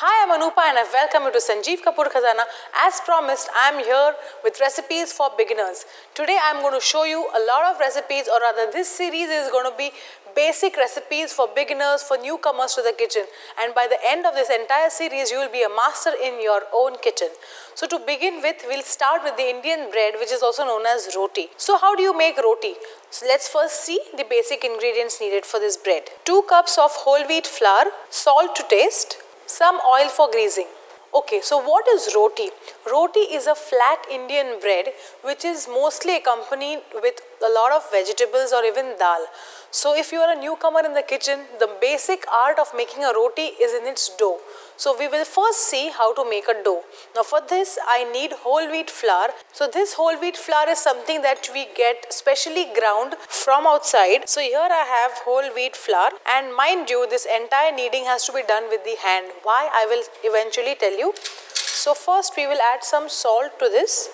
Hi, I'm Anupa and I welcome you to Sanjeev Kapoor Khazana. As promised, I'm here with recipes for beginners. Today I'm going to show you a lot of recipes, or rather this series is going to be basic recipes for beginners, for newcomers to the kitchen. And by the end of this entire series, you will be a master in your own kitchen. So to begin with, we'll start with the Indian bread, which is also known as roti. So how do you make roti? So let's first see the basic ingredients needed for this bread. 2 cups of whole wheat flour, salt to taste, some oil for greasing. Okay, so what is roti? Roti is a flat Indian bread which is mostly accompanied with a lot of vegetables or even dal. So if you are a newcomer in the kitchen, the basic art of making a roti is in its dough. So we will first see how to make a dough. Now for this I need whole wheat flour. So this whole wheat flour is something that we get specially ground from outside. So here I have whole wheat flour, and mind you, this entire kneading has to be done with the hand. Why? I will eventually tell you. So first we will add some salt to this.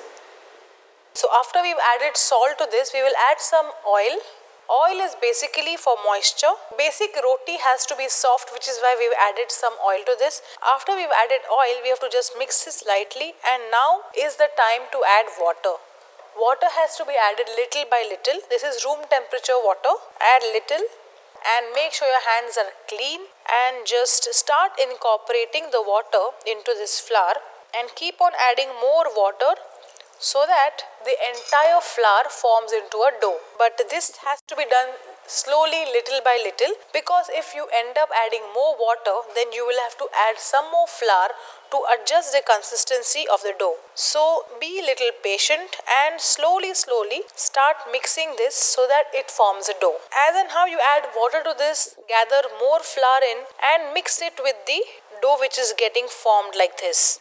So after we've added salt to this, we will add some oil. Oil is basically for moisture. Basic roti has to be soft, which is why we've added some oil to this. After we've added oil, we have to just mix this lightly, and now is the time to add water. Water has to be added little by little. This is room temperature water. Add little and make sure your hands are clean, and just start incorporating the water into this flour and keep on adding more water so that the entire flour forms into a dough. But this has to be done slowly, little by little, because if you end up adding more water, then you will have to add some more flour to adjust the consistency of the dough. So be little patient and slowly start mixing this so that it forms a dough. As and how you add water to this, gather more flour in and mix it with the dough which is getting formed like this.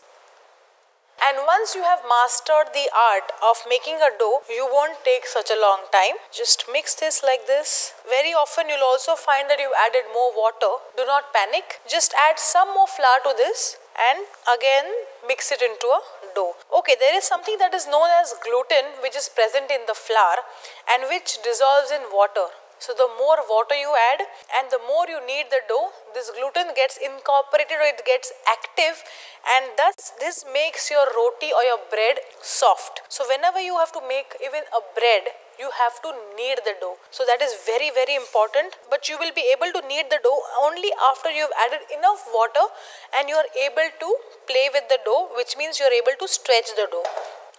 And once you have mastered the art of making a dough, you won't take such a long time. Just mix this like this. Very often you'll also find that you've added more water. Do not panic. Just add some more flour to this and again mix it into a dough. Okay, there is something that is known as gluten which is present in the flour and which dissolves in water. So the more water you add and the more you knead the dough, this gluten gets incorporated or it gets active, and thus this makes your roti or your bread soft. So whenever you have to make even a bread, you have to knead the dough. So that is very important, but you will be able to knead the dough only after you have added enough water and you are able to play with the dough, which means you are able to stretch the dough.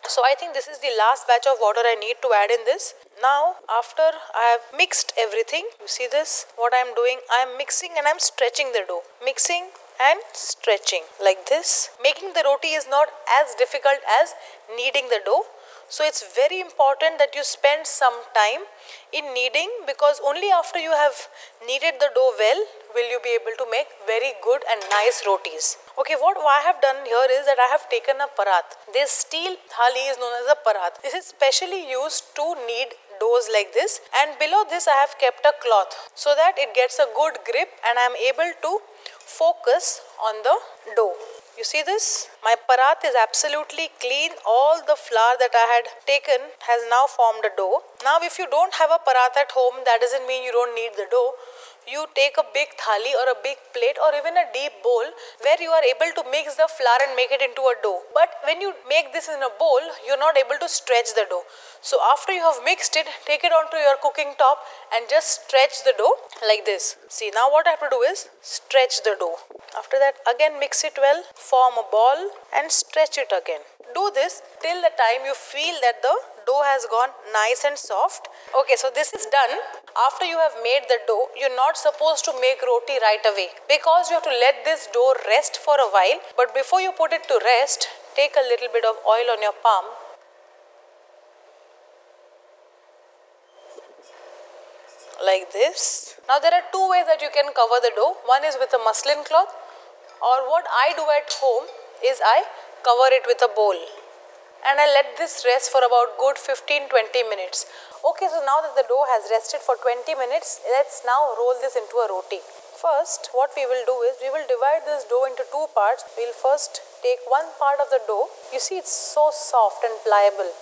So I think this is the last batch of water I need to add in this. Now after I have mixed everything, you see this, what I am doing, I am mixing and I am stretching the dough. Mixing and stretching like this. Making the roti is not as difficult as kneading the dough. So it's very important that you spend some time in kneading, because only after you have kneaded the dough well will you be able to make very good and nice rotis. Okay, what I have done here is that I have taken a parat. This steel thali is known as a parat. This is specially used to knead doughs like this, and below this I have kept a cloth so that it gets a good grip and I am able to focus on the dough. You see this? My parat is absolutely clean. All the flour that I had taken has now formed a dough. Now if you don't have a parat at home, that doesn't mean you don't need the dough. You take a big thali or a big plate or even a deep bowl where you are able to mix the flour and make it into a dough. But when you make this in a bowl, you're not able to stretch the dough. So after you have mixed it, take it onto your cooking top and just stretch the dough like this. See, now what I have to do is stretch the dough. After that, again mix it well, form a ball and stretch it again. Do this till the time you feel that the dough has gone nice and soft. Okay, so this is done. After you have made the dough, you're not supposed to make roti right away, because you have to let this dough rest for a while. But before you put it to rest, take a little bit of oil on your palm. Like this. Now there are 2 ways that you can cover the dough. One is with a muslin cloth, or what I do at home is I cover it with a bowl and I let this rest for about good 15-20 minutes. Okay, so now that the dough has rested for 20 minutes, let's now roll this into a roti. First, what we will do is we will divide this dough into 2 parts. We'll first take one part of the dough. You see, it's so soft and pliable.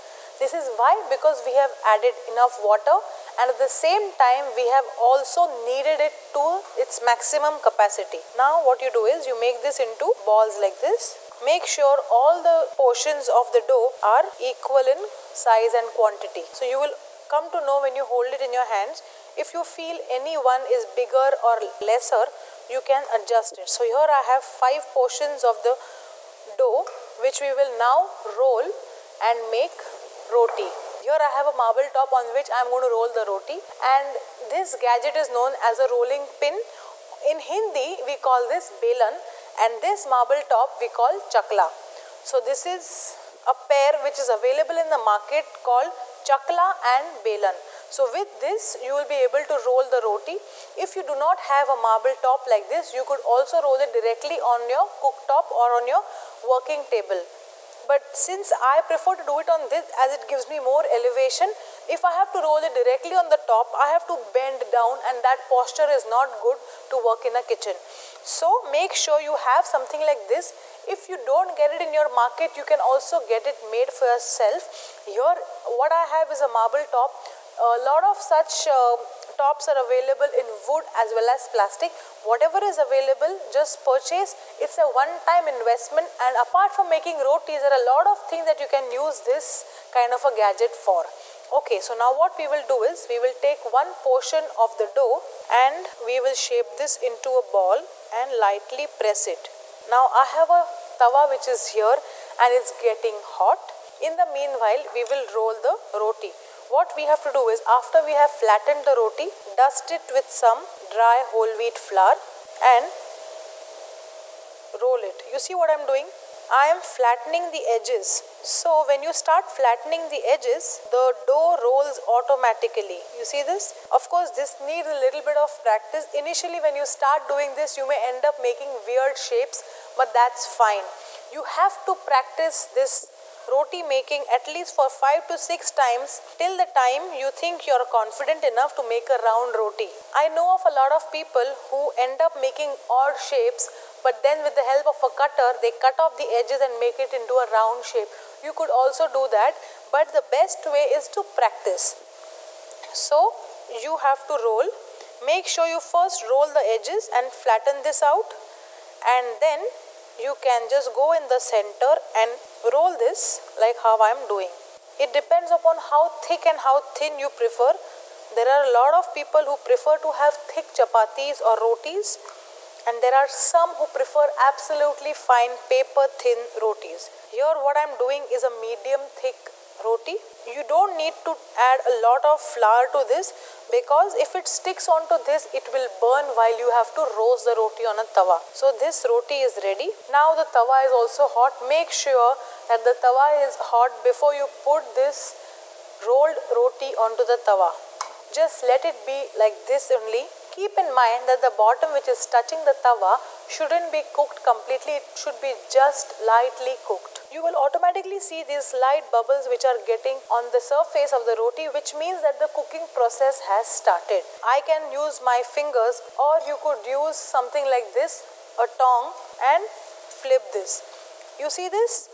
This is why, because we have added enough water and at the same time we have also kneaded it to its maximum capacity. Now what you do is you make this into balls like this. Make sure all the portions of the dough are equal in size and quantity. So you will come to know when you hold it in your hands. If you feel any one is bigger or lesser, you can adjust it. So here I have 5 portions of the dough which we will now roll and make roti. Here I have a marble top on which I am going to roll the roti, and this gadget is known as a rolling pin. In Hindi we call this belan, and this marble top we call chakla. So this is a pair which is available in the market called chakla and belan. So with this you will be able to roll the roti. If you do not have a marble top like this, you could also roll it directly on your cooktop or on your working table. But since I prefer to do it on this as it gives me more elevation, if I have to roll it directly on the top, I have to bend down, and that posture is not good to work in a kitchen. So make sure you have something like this. If you don't get it in your market, you can also get it made for yourself. Here what I have is a marble top. A lot of such tops are available in wood as well as plastic. Whatever is available, just purchase. It's a one-time investment, and apart from making rotis, there are a lot of things that you can use this kind of a gadget for. Okay, so now what we will do is we will take one portion of the dough and we will shape this into a ball and lightly press it. Now I have a tawa which is here and it's getting hot. In the meanwhile, we will roll the roti. What we have to do is, after we have flattened the roti, dust it with some dry whole wheat flour and roll it. You see what I am doing? I am flattening the edges. So when you start flattening the edges, the dough rolls automatically. You see this? Of course, this needs a little bit of practice. Initially when you start doing this, you may end up making weird shapes, but that's fine. You have to practice this roti making at least for 5 to 6 times till the time you think you are confident enough to make a round roti. I know of a lot of people who end up making odd shapes, but then with the help of a cutter they cut off the edges and make it into a round shape. You could also do that, but the best way is to practice. So you have to roll. Make sure you first roll the edges and flatten this out, and then you can just go in the center and roll this like how I am doing. It depends upon how thick and how thin you prefer. There are a lot of people who prefer to have thick chapatis or rotis, and there are some who prefer absolutely fine paper thin rotis. Here what I am doing is a medium thick roti. You don't need to add a lot of flour to this, because if it sticks onto this, it will burn while you have to roast the roti on a tawa. So this roti is ready. Now the tawa is also hot. Make sure that the tawa is hot before you put this rolled roti onto the tawa. Just let it be like this only. Keep in mind that the bottom which is touching the tawa shouldn't be cooked completely. It should be just lightly cooked. You will automatically see these slight bubbles which are getting on the surface of the roti, which means that the cooking process has started. I can use my fingers, or you could use something like this, a tong, and flip this. You see this?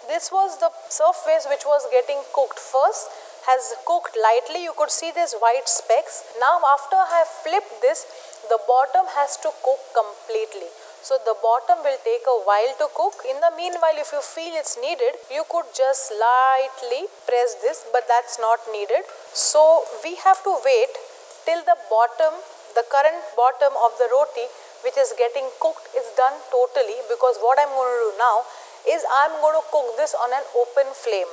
This was the surface which was getting cooked first, has cooked lightly. You could see these white specks. Now after I have flipped this, the bottom has to cook completely. So the bottom will take a while to cook. In the meanwhile, if you feel it's needed, you could just lightly press this, but that's not needed. So we have to wait till the bottom, the current bottom of the roti which is getting cooked is done totally, because what I'm going to do now is I'm going to cook this on an open flame.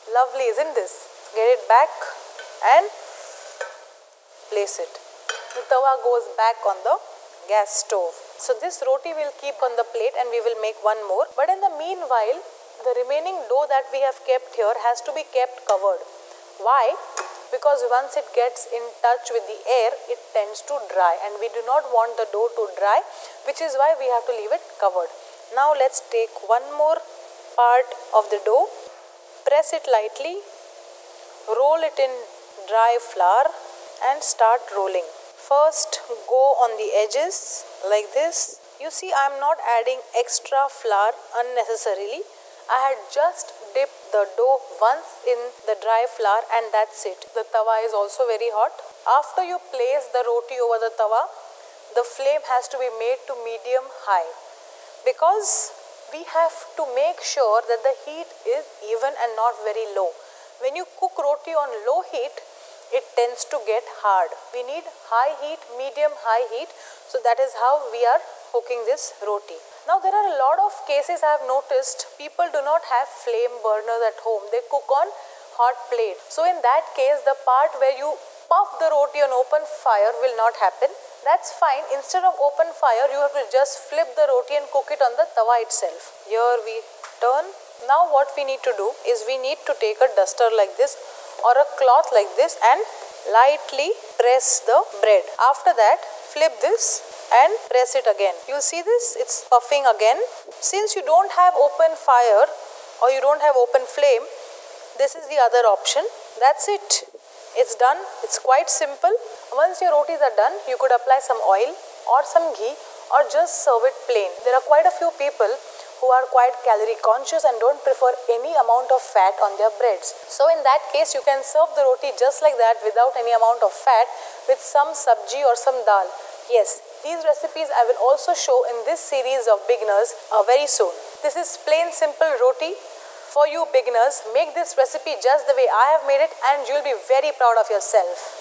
Lovely, isn't this? Get it back and place it. The tawa goes back on the gas stove. So this roti will keep on the plate and we will make one more. But in the meanwhile, the remaining dough that we have kept here has to be kept covered. Why? Because once it gets in touch with the air, it tends to dry, and we do not want the dough to dry, which is why we have to leave it covered. Now let's take one more part of the dough. Press it lightly, roll it in dry flour and start rolling. First go on the edges like this. You see, I am not adding extra flour unnecessarily. I had just dipped the dough once in the dry flour and that's it. The tawa is also very hot. After you place the roti over the tawa, the flame has to be made to medium high because we have to make sure that the heat is even and not very low. When you cook roti on low heat, it tends to get hard. We need high heat, medium high heat. So that is how we are cooking this roti. Now there are a lot of cases I have noticed people do not have flame burners at home. They cook on hot plate. So in that case, the part where you puff the roti on open fire will not happen. That's fine. Instead of open fire, you have to just flip the roti and cook it on the tawa itself. Here we turn. Now what we need to do is we need to take a duster like this or a cloth like this and lightly press the bread. After that, flip this and press it again. You see this? It's puffing again. Since you don't have open fire or you don't have open flame, this is the other option. That's it. It's done. It's quite simple. Once your rotis are done, you could apply some oil or some ghee or just serve it plain. There are quite a few people who are quite calorie conscious and don't prefer any amount of fat on their breads. So in that case, you can serve the roti just like that without any amount of fat with some sabji or some dal. Yes, these recipes I will also show in this series of beginners very soon. This is plain simple roti. For you beginners, make this recipe just the way I have made it and you'll be very proud of yourself.